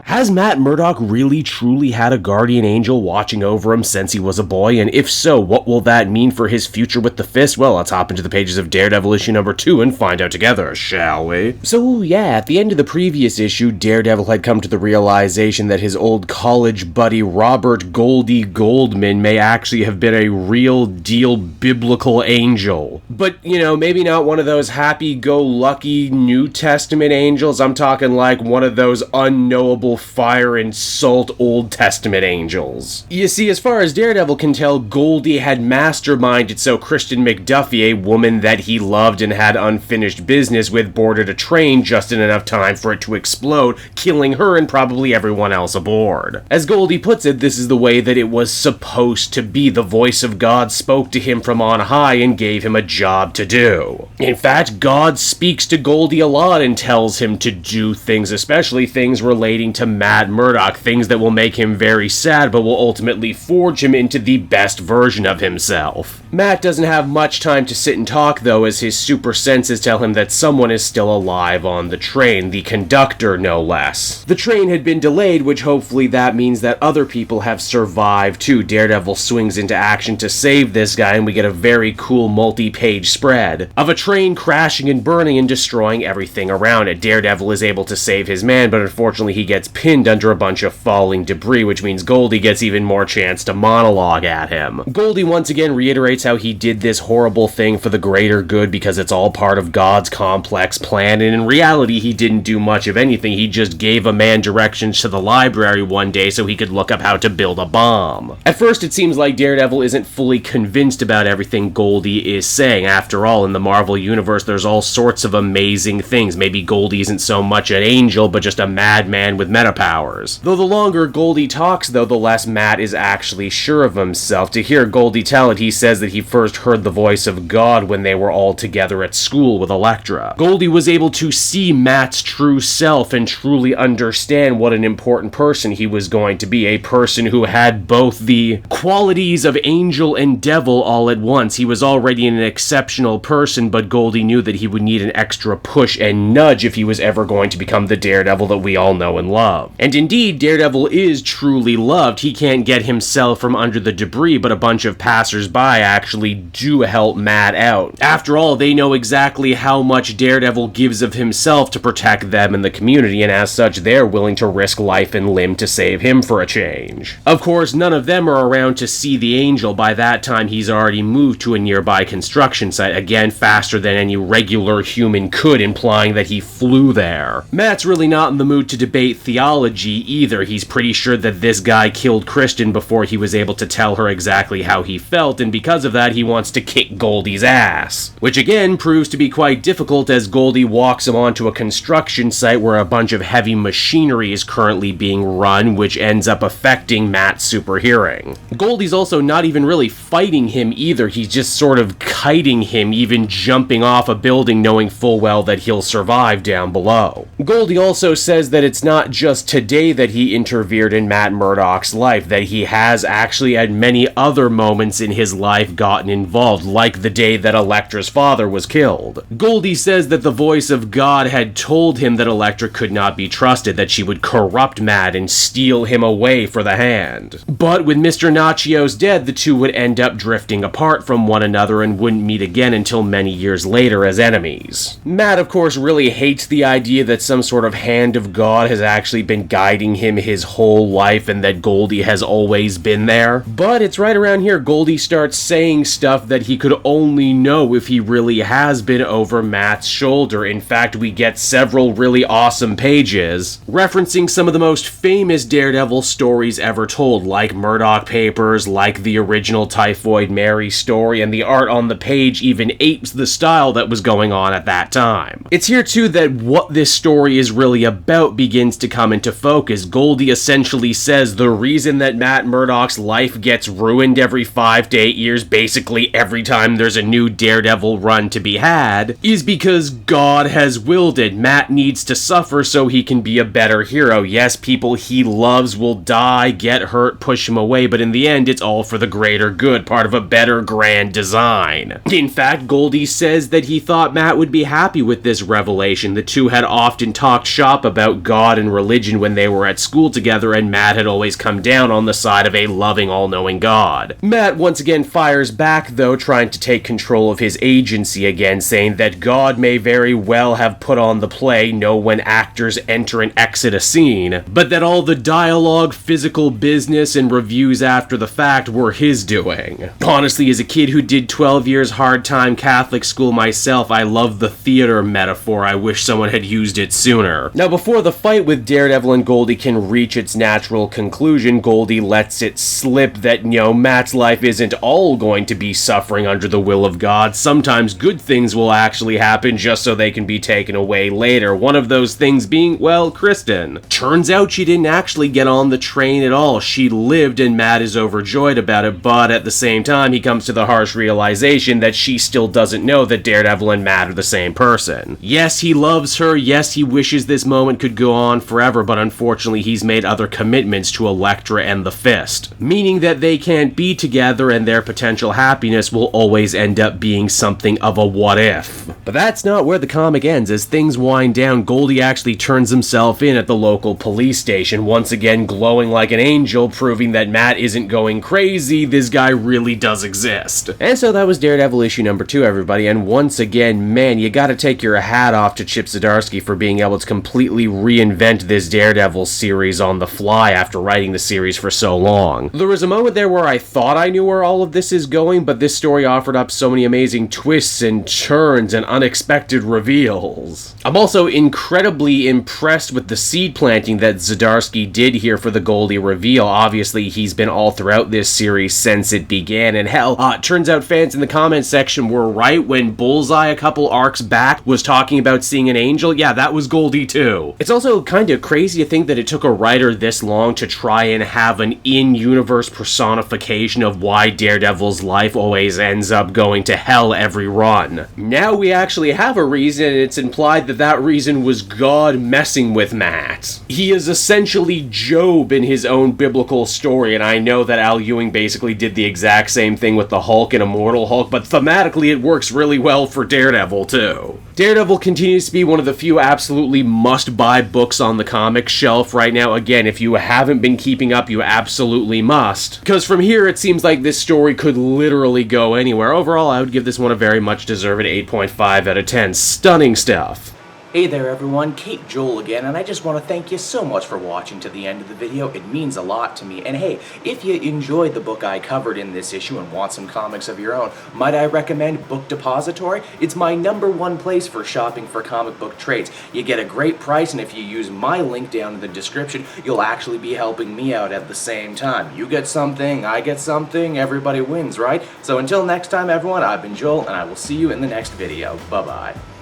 Has Matt Murdock really truly had a guardian angel watching over him since he was a boy? And if so, what will that mean for his future with the Fist? Well, let's hop into the pages of Daredevil issue number 2 and find out together, shall we? So yeah, at the end of the previous issue, Daredevil had come to the realization that his old college buddy Robert Goldie Goldman may actually have been a real deal biblical angel. But, you know, maybe not one of those happy-go-lucky New Testament angels. I'm talking like one of those unknowable fire and salt Old Testament angels. You see, as far as Daredevil can tell, Goldie had masterminded so Kristen McDuffie, a woman that he loved and had unfinished business with, boarded a train just in enough time for it to explode, killing her and probably everyone else aboard. As Goldie puts it, this is the way that it was supposed to be. The voice of God spoke to him from on high and gave him a job to do. In fact, God speaks to Goldie a lot and tells him to do things, especially things relating to Matt Murdock, things that will make him very sad but will ultimately forge him into the best version of himself. Matt doesn't have much time to sit and talk though, as his super senses tell him that someone is still alive on the train, the conductor no less. The train had been delayed, which hopefully that means that other people have survived too. Daredevil swings into action to save this guy, and we get a very cool multi-page spread of a train crashing and burning and destroying everything around it. Daredevil is able to save his man, but unfortunately he gets pinned under a bunch of falling debris, which means Goldie gets even more chance to monologue at him. Goldie once again reiterates how he did this horrible thing for the greater good because it's all part of God's complex plan, and in reality he didn't do much of anything. He just gave a man directions to the library one day so he could look up how to build a bomb. At first it seems like Daredevil isn't fully convinced about everything Goldie is saying. After all, in the Marvel Universe there's all sorts of amazing things. Maybe Goldie isn't so much an angel, but just a madman with meta powers. Though the longer Goldie talks though, the less Matt is actually sure of himself. To hear Goldie tell it, he says that he first heard the voice of God when they were all together at school with Elektra. Goldie was able to see Matt's true self and truly understand what an important person he was going to be, a person who had both the qualities of angel and devil all at once. He was already an exceptional person, but Goldie knew that he would need an extra push and nudge if he was ever going to become the Daredevil that we all know and love. And indeed, Daredevil is truly loved. He can't get himself from under the debris, but a bunch of passers-by actually do help Matt out. After all, they know exactly how much Daredevil gives of himself to protect them and the community, and as such, they're willing to risk life and limb to save him for a change. Of course, none of them are around to see the angel. By that time, he's already moved to a nearby construction site, again faster than any regular human could, implying that he flew there. Matt's really not in the mood to debate theology either. He's pretty sure that this guy killed Kristen before he was able to tell her exactly how he felt, and because of that, he wants to kick Goldie's ass. Which again proves to be quite difficult as Goldie walks him onto a construction site where a bunch of heavy machinery is currently being run, which ends up affecting Matt's super hearing. Goldie's also not even really fighting him either. He's just sort of kiting him, even jumping off a building knowing full well that he'll survive down below. Goldie also says that it's not just today that he interfered in Matt Murdock's life, that he has actually at many other moments in his life gotten involved, like the day that Elektra's father was killed. Goldie says that the voice of God had told him that Elektra could not be trusted, that she would corrupt Matt and steal him away for the Hand. But with Mr. Nachio's dead, the two would end up drifting apart from one another and wouldn't meet again until many years later as enemies. Matt, of course, really hates the idea that some sort of hand of God has actually been guiding him his whole life and that Goldie has always been there. But it's right around here Goldie starts saying stuff that he could only know if he really has been over Matt's shoulder. In fact, we get several really awesome pages referencing some of the most famous Daredevil stories ever told, like Murdock Papers, like the original Typhoid Mary story, and the art on the page even apes the style that was going on at that time. It's here too that what this story is really about begins to come into focus. Goldie essentially says the reason that Matt Murdock's life gets ruined every 5 to 8 years basically every time there's a new Daredevil run to be had, is because God has willed it. Matt needs to suffer so he can be a better hero. Yes, people he loves will die, get hurt, push him away, but in the end, it's all for the greater good, part of a better grand design. In fact, Goldie says that he thought Matt would be happy with this revelation. The two had often talked shop about God and religion when they were at school together, and Matt had always come down on the side of a loving, all-knowing God. Matt once again fires back, though, trying to take control of his agency again, saying that God may very well have put on the play, know when actors enter and exit a scene, but that all the dialogue, physical business, and reviews after the fact were his doing. Honestly, as a kid who did 12 years hard-time Catholic school myself, I love the theater metaphor. I wish someone had used it sooner. Now, before the fight with Daredevil and Goldie can reach its natural conclusion, Goldie lets it slip that, Matt's life isn't all going to be suffering under the will of God. Sometimes good things will actually happen just so they can be taken away later. One of those things being, well, Kristen. Turns out she didn't actually get on the train at all. She lived, and Matt is overjoyed about it, but at the same time, he comes to the harsh realization that she still doesn't know that Daredevil and Matt are the same person. Yes, he loves her. Yes, he wishes this moment could go on forever, but unfortunately, he's made other commitments to Elektra and the Fist, meaning that they can't be together, and their potential happiness will always end up being something of a what if. But that's not where the comic ends. As things wind down, Goldie actually turns himself in at the local police station, once again glowing like an angel, proving that Matt isn't going crazy, this guy really does exist. And so that was Daredevil issue number 2, everybody, and once again, man, you gotta take your hat off to Chip Zdarsky for being able to completely reinvent this Daredevil series on the fly after writing the series for so long. There was a moment there where I thought I knew where all of this is going, but this story offered up so many amazing twists and turns and unexpected reveals. I'm also incredibly impressed with the seed planting that Zdarsky did here for the Goldie reveal. Obviously, he's been all throughout this series since it began, and hell, it turns out fans in the comment section were right when Bullseye a couple arcs back was talking about seeing an angel. Yeah, that was Goldie too. It's also kind of crazy to think that it took a writer this long to try and have an in-universe personification of why Daredevil's life always ends up going to hell every run. Now we actually have a reason, and it's implied that that reason was God messing with Matt. He is essentially Job in his own biblical story, and I know that Al Ewing basically did the exact same thing with the Hulk and Immortal Hulk, but thematically it works really well for Daredevil too. Daredevil continues to be one of the few absolutely must-buy books on the comic shelf right now. Again, if you haven't been keeping up, you absolutely must. Because from here, it seems like this story could literally go anywhere. Overall, I would give this one a very much deserved 8.5 out of 10. Stunning stuff. Hey there everyone, Kate Joel again, and I just want to thank you so much for watching to the end of the video. It means a lot to me. And hey, if you enjoyed the book I covered in this issue and want some comics of your own, might I recommend Book Depository? It's my #1 place for shopping for comic book trades. You get a great price, and if you use my link down in the description, you'll actually be helping me out at the same time. You get something, I get something, everybody wins, right? So until next time everyone, I've been Joel, and I will see you in the next video. Bye-bye.